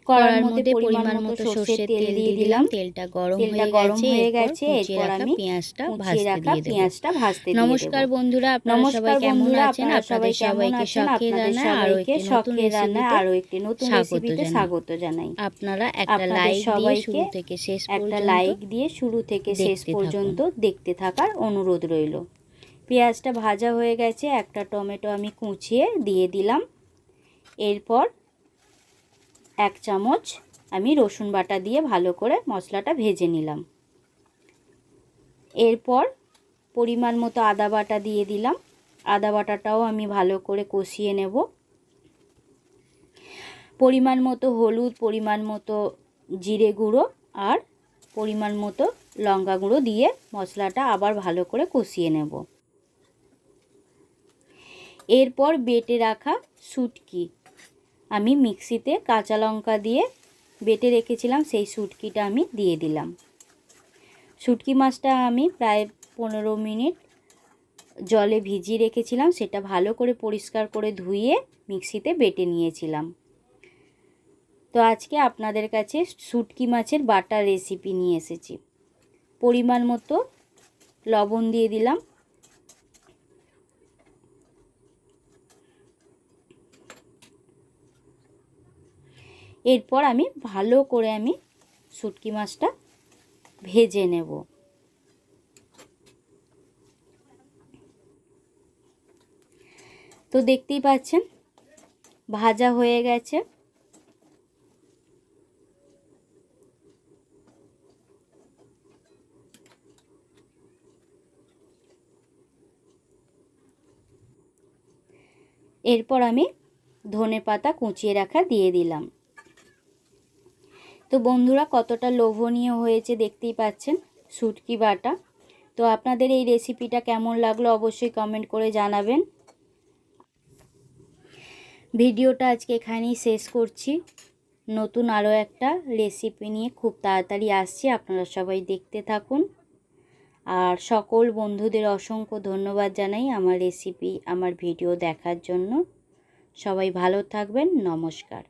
কড়ার মধ্যে পরিমাণ মতো সর্ষের তেল দিয়ে দিলাম। তেলটা গরম হয়ে গেছে। এরপর আমি পেঁয়াজটা ভাজতে দিয়ে দেব। নমস্কার বন্ধুরা, আপনারা সবাই কেমন আছেন? আপনাদের সবাইকে শখের রান্নায় আরো একটি নতুন রেসিপিতে স্বাগত জানাই। আপনারা একটা লাইক দিয়ে শুরু থেকে শেষ পর্যন্ত দেখতে থাকার অনুরোধ রইল। পেঁয়াজটা ভাজা হয়ে গেছে। একটা টমেটো আমি কুচিয়ে দিয়ে দিলাম। এরপর 1 চামচ আমি রসুন বাটা দিয়ে ভালো করে মশলাটা ভেজে নিলাম। এরপর পরিমাণ মতো আদা বাটা দিয়ে দিলাম। আদা বাটাটাও আমি ভালো করে কষিয়ে নেব। পরিমাণ মতো হলুদ, পরিমাণ মতো জিরে গুঁড়ো আর পরিমাণ মতো লঙ্কা গুঁড়ো দিয়ে মশলাটা আবার ভালো করে কষিয়ে নেব। এরপর বেটে রাখা শুটকি আমি মিক্সিতে কাঁচা লঙ্কা দিয়ে বেটে রেখেছিলাম, সেই শুটকিটা আমি দিয়ে দিলাম। শুটকি মাছটা আমি প্রায় 15 মিনিট জলে ভিজিয়ে রেখেছিলাম, সেটা ভালো করে পরিষ্কার করে ধুয়ে মিক্সিতে বেটে নিয়েছিলাম। তো আজকে আপনাদের কাছে শুটকি মাছের বাটার রেসিপি নিয়ে এসেছি। পরিমাণ মতো লবণ দিয়ে দিলাম। এরপর আমি ভালো করে শুটকি মাছটা ভেজে নেব। তো দেখতেই পাচ্ছেন ভাজা হয়ে গেছে। এরপর আমি ধনেপাতা কুচিয়ে রাখা দিয়ে দিলাম। তো বন্ধুরা, কতটা লোভনীয় হয়েছে দেখতেই পাচ্ছেন শুটকি বাটা। তো আপনাদের এই রেসিপিটা কেমন লাগলো অবশ্যই কমেন্ট করে জানাবেন। ভিডিওটা আজকে এখানেই শেষ করছি। নতুন আরও একটা রেসিপি নিয়ে খুব তাড়াতাড়ি আসছি, আপনারা সবাই দেখতে থাকুন। আর সকল বন্ধুদের অসংখ্য ধন্যবাদ জানাই আমার ভিডিও দেখার জন্য। সবাই ভালো থাকবেন। নমস্কার।